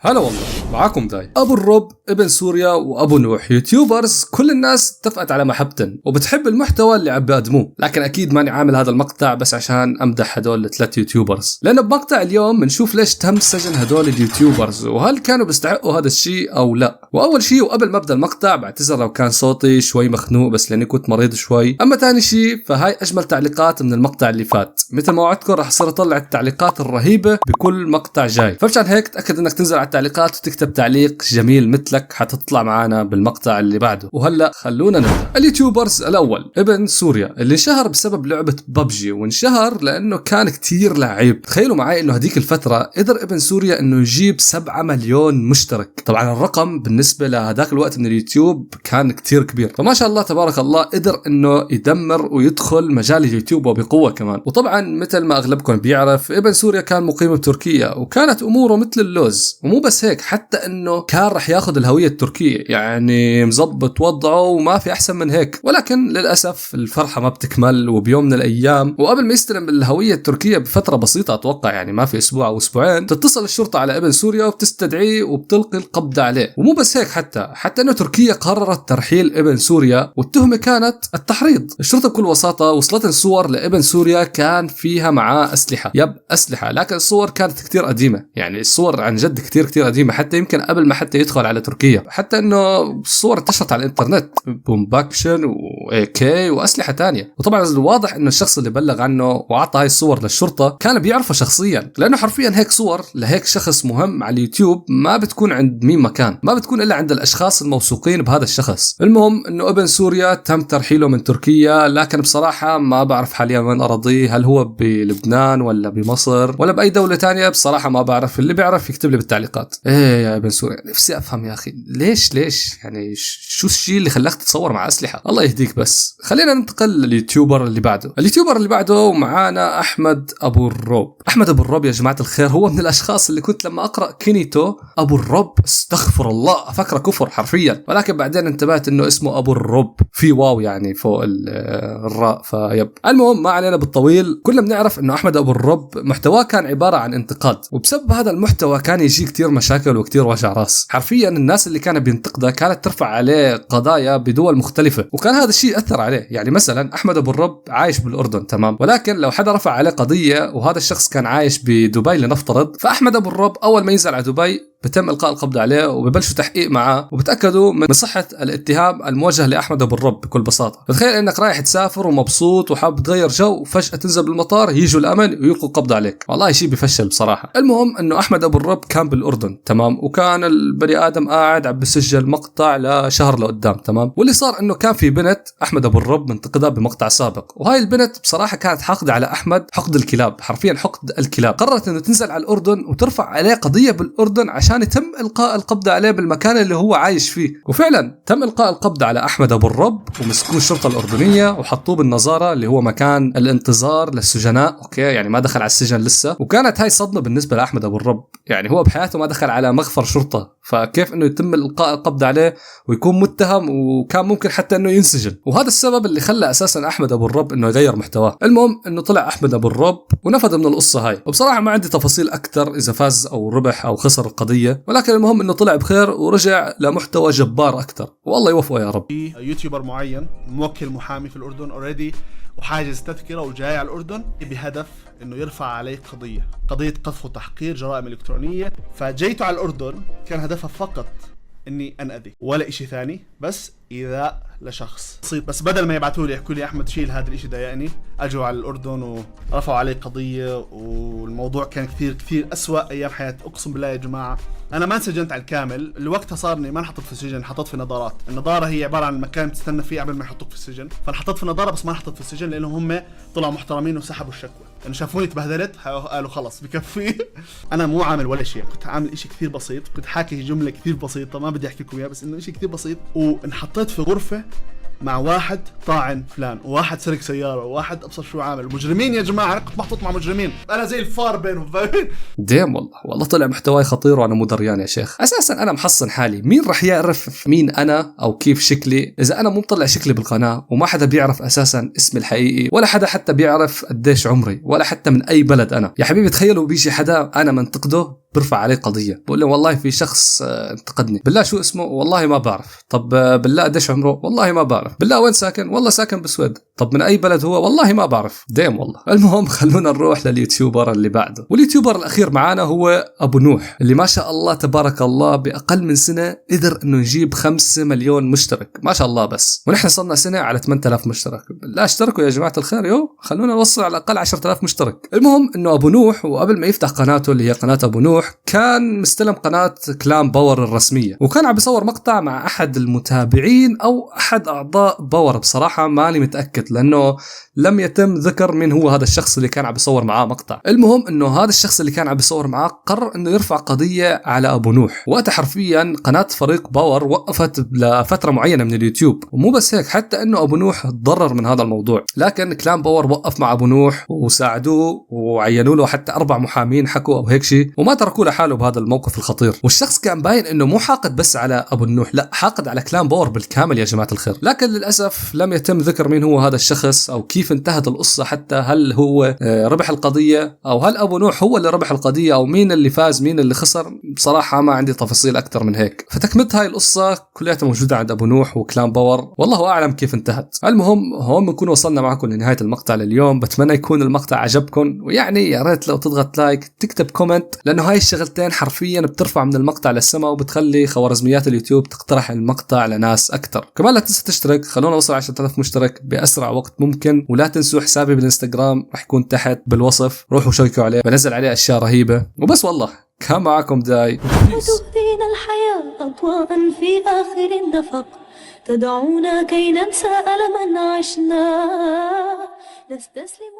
هلا والله، معاكم داي ابو الرب ابن سوريا وابو نوح. يوتيوبرز كل الناس اتفقت على محبتن وبتحب المحتوى اللي عم بيقدموه، لكن اكيد ماني عامل هذا المقطع بس عشان امدح هدول الثلاث يوتيوبرز، لانه بمقطع اليوم بنشوف ليش تم سجن هدول اليوتيوبرز وهل كانوا بيستحقوا هذا الشيء او لا. واول شيء وقبل ما ابدا المقطع بعتذر لو كان صوتي شوي مخنوق، بس لاني كنت مريض شوي. اما ثاني شيء فهاي اجمل تعليقات من المقطع اللي فات، مثل ما وعدتكم راح اصير اطلع التعليقات الرهيبه بكل مقطع جاي، فمشان هيك تاكد انك تنزل على التعليقات وتكتب تعليق جميل مثلك حتطلع معانا بالمقطع اللي بعده. وهلا خلونا نبدا. اليوتيوبرز الاول ابن سوريا اللي شهر بسبب لعبه ببجي، وانشهر لانه كان كتير لعيب. تخيلوا معي انه هديك الفتره قدر ابن سوريا انه يجيب 7 مليون مشترك. طبعا الرقم بالنسبه لهداك الوقت من اليوتيوب كان كتير كبير، فما شاء الله تبارك الله قدر انه يدمر ويدخل مجال اليوتيوب وبقوه كمان. وطبعا مثل ما اغلبكم بيعرف ابن سوريا كان مقيم بتركيا وكانت اموره مثل اللوز. ومو بس هيك، حتى انه كان رح ياخذ الهويه التركيه، يعني مزبط وضعه وما في احسن من هيك. ولكن للاسف الفرحه ما بتكمل، وبيوم من الايام وقبل ما يستلم الهويه التركيه بفتره بسيطه، اتوقع يعني ما في اسبوع او اسبوعين، تتصل الشرطه على ابن سوريا وبتستدعيه وبتلقي القبض عليه. ومو بس هيك، حتى انه تركيا قررت ترحيل ابن سوريا، والتهمه كانت التحريض. الشرطه بكل بساطه وصلتن صور لابن سوريا كان فيها معاه اسلحه، اسلحه، لكن الصور كانت كتير قديمه، يعني الصور عن جد كتير قديمه، حتى يمكن قبل ما حتى يدخل على تركيا. حتى انه الصور انتشرت على الانترنت، بومباكشن واي كي واسلحه تانية. وطبعا الواضح انه الشخص اللي بلغ عنه واعطى هاي الصور للشرطه كان بيعرفه شخصيا، لانه حرفيا هيك صور لهيك شخص مهم على اليوتيوب ما بتكون عند مين مكان، ما بتكون الا عند الاشخاص الموثوقين بهذا الشخص. المهم انه ابن سوريا تم ترحيله من تركيا، لكن بصراحه ما بعرف حاليا وين اراضيه، هل هو بلبنان ولا بمصر ولا باي دوله تانية، بصراحه ما بعرف. اللي بيعرف يكتب لي بالتعليقات. ايه يا ابن سوريا، نفسي افهم يا اخي ليش يعني شو الشيء اللي خلاك تتصور مع اسلحه؟ الله يهديك. بس خلينا ننتقل لليوتيوبر اللي بعده. اليوتيوبر اللي بعده معانا احمد ابو الرب. احمد ابو الرب يا جماعه الخير هو من الاشخاص اللي كنت لما اقرا كينيتو ابو الرب استغفر الله افكره كفر حرفيا، ولكن بعدين انتبهت انه اسمه ابو الرب في واو يعني فوق الراء، فيب. المهم ما علينا بالطويل، كلنا بنعرف انه احمد ابو الرب محتواه كان عباره عن انتقاد، وبسبب هذا المحتوى كان يجي كتير مشاكل وكتير وجع راس. حرفيا الناس اللي كانت بينتقدها كانت ترفع عليه قضايا بدول مختلفة، وكان هذا الشيء أثر عليه. يعني مثلا أحمد أبو الرب عايش بالأردن، تمام، ولكن لو حدا رفع عليه قضية وهذا الشخص كان عايش بدبي لنفترض، فأحمد أبو الرب أول ما ينزل على دبي بتم إلقاء القبض عليه وببلشوا تحقيق معاه وبتأكدوا من صحة الاتهام الموجه لأحمد أبو الرب بكل بساطة. فتخيل إنك رايح تسافر ومبسوط وحاب تغير جو، وفجأة تنزل بالمطار يجوا الأمن ويلقوا القبض عليك، والله شيء بفشل بصراحة. المهم إنه أحمد أبو الرب كان بالأردن، تمام، وكان البني آدم قاعد عم بسجل مقطع لشهر لقدام، تمام. واللي صار إنه كان في بنت أحمد أبو الرب منتقدها بمقطع سابق، وهاي البنت بصراحة كانت حاقدة على أحمد حقد الكلاب، حرفيا حقد الكلاب. قررت إنه تنزل على الأردن وترفع عليه قضية بالأردن عشان يتم إلقاء القبض عليه بالمكان اللي هو عايش فيه. وفعلا تم إلقاء القبض على أحمد أبو الرب، ومسكوه الشرطة الأردنية وحطوه بالنظارة اللي هو مكان الانتظار للسجناء، أوكي، يعني ما دخل على السجن لسه. وكانت هاي صدمة بالنسبة لأحمد أبو الرب، يعني هو بحياته ما دخل على مغفر شرطة، فكيف إنه يتم إلقاء القبض عليه ويكون متهم، وكان ممكن حتى إنه ينسجن. وهذا السبب اللي خلى أساسا أحمد أبو الرب إنه يغير محتواه. المهم إنه طلع أحمد أبو الرب ونفذ من القصة هاي، وبصراحة ما عندي تفاصيل أكتر إذا فاز أو ربح أو خسر القضية، ولكن المهم إنه طلع بخير ورجع لمحتوى جبار أكتر، والله يوفقه يا رب. يوتيوبر معين موكل محامي في الأردن اوريدي وحاجز تذكرة وجاي على الأردن بهدف إنه يرفع عليه قضية قذف وتحقير جرائم إلكترونية. فجيته على الأردن كان هدفها فقط إني أنأذي، ولا إشي ثاني، بس إيذاء لشخص بسيط. بس بدل ما يبعتوا لي يحكوا لي أحمد شيل هذا الإشي ضايقني، أجوا على الأردن ورفعوا عليه قضية، والموضوع كان كثير أسوأ أيام حياتي. أقسم بالله يا جماعة أنا ما انسجنت على الكامل، الوقت صارني ما انحطت في السجن، حطيت في نظارات. النظارة هي عبارة عن المكان بتستنى فيه قبل ما يحطوك في السجن، فانحطت في نظارة بس ما انحطت في السجن، لأنهم هم طلعوا محترمين وسحبوا الشكوى. إنه شافوني تبهدلت قالوا خلص بكفي. أنا مو عامل ولا شيء، كنت عامل إشي كثير بسيط، كنت حاكي جملة كثير بسيطة ما بدي أحكي لكم إياها، بس إنه إشي كثير بسيط. وانحطيت في غرفة مع واحد طاعن فلان، وواحد سرق سيارة، وواحد أبصر شو عامل. مجرمين يا جماعة، أنا كنت محطوط مع مجرمين، أنا زي الفار بينهم، فاهمين؟ ديم والله طلع محتواي خطير وأنا مو دريان يا شيخ. أساسا أنا محصن حالي، مين رح يعرف مين أنا أو كيف شكلي إذا أنا مو مطلع شكلي بالقناة، وما حدا بيعرف أساسا اسمي الحقيقي، ولا حدا حتى بيعرف قديش عمري، ولا حتى من أي بلد أنا. يا حبيبي تخيلوا بيجي حدا أنا منتقده برفع عليه قضيه، بقول له والله في شخص انتقدني، بالله شو اسمه؟ والله ما بعرف. طب بالله قديش عمره؟ والله ما بعرف. بالله وين ساكن؟ والله ساكن بسويد. طب من اي بلد هو؟ والله ما بعرف. ديم والله. المهم خلونا نروح لليوتيوبر اللي بعده، واليوتيوبر الاخير معانا هو ابو نوح، اللي ما شاء الله تبارك الله باقل من سنه قدر انه يجيب 5 مليون مشترك، ما شاء الله. بس ونحن صرنا سنه على 8000 مشترك. لا اشتركوا يا جماعه الخير، خلونا نوصل على الاقل 10000 مشترك. المهم انه ابو نوح وقبل ما يفتح قناته اللي هي قناه ابو نوح كان مستلم قناه كلام باور الرسميه، وكان عم بيصور مقطع مع احد المتابعين او احد اعضاء باور، بصراحه ماني متاكد لانه لم يتم ذكر من هو هذا الشخص اللي كان عم بيصور معاه مقطع. المهم انه هذا الشخص اللي كان عم بيصور معاه قرر انه يرفع قضيه على ابو نوح، وقتها حرفيا قناه فريق باور وقفت لفتره معينه من اليوتيوب. ومو بس هيك، حتى انه ابو نوح تضرر من هذا الموضوع، لكن كلام باور وقف مع ابو نوح وساعدوه وعينوا له حتى 4 محامين حكوا او هيك شيء، وما تركوه لحاله بهذا الموقف الخطير. والشخص كان باين انه مو حاقد بس على ابو نوح، لا حاقد على كلام باور بالكامل يا جماعه الخير. لكن للاسف لم يتم ذكر مين هو هذا الشخص او كيف انتهت القصه، حتى هل هو ربح القضيه او هل ابو نوح هو اللي ربح القضيه او مين اللي فاز مين اللي خسر. بصراحه ما عندي تفاصيل اكثر من هيك. فتكملت هاي القصه كلها موجوده عند ابو نوح وكلام باور، والله اعلم كيف انتهت. المهم هون بنكون وصلنا معكم لنهايه المقطع لليوم. بتمنى يكون المقطع عجبكم، ويعني يا ريت لو تضغط لايك تكتب كومنت، لانه هاي الشغلتين حرفيا بترفع من المقطع للسما وبتخلي خوارزميات اليوتيوب تقترح المقطع لناس اكثر. كمان لا تنسى تشترك، خلونا نوصل 10000 مشترك باسرع وقت ممكن. ولا تنسوا حسابي بالانستغرام رح يكون تحت بالوصف، روحوا شيكوا عليه، بنزل عليه اشياء رهيبه. وبس والله كان معكم داي. وتهدينا الحياة أضواء في آخر النفق، تدعونا كي ننسى ألما عشنا، نستسلم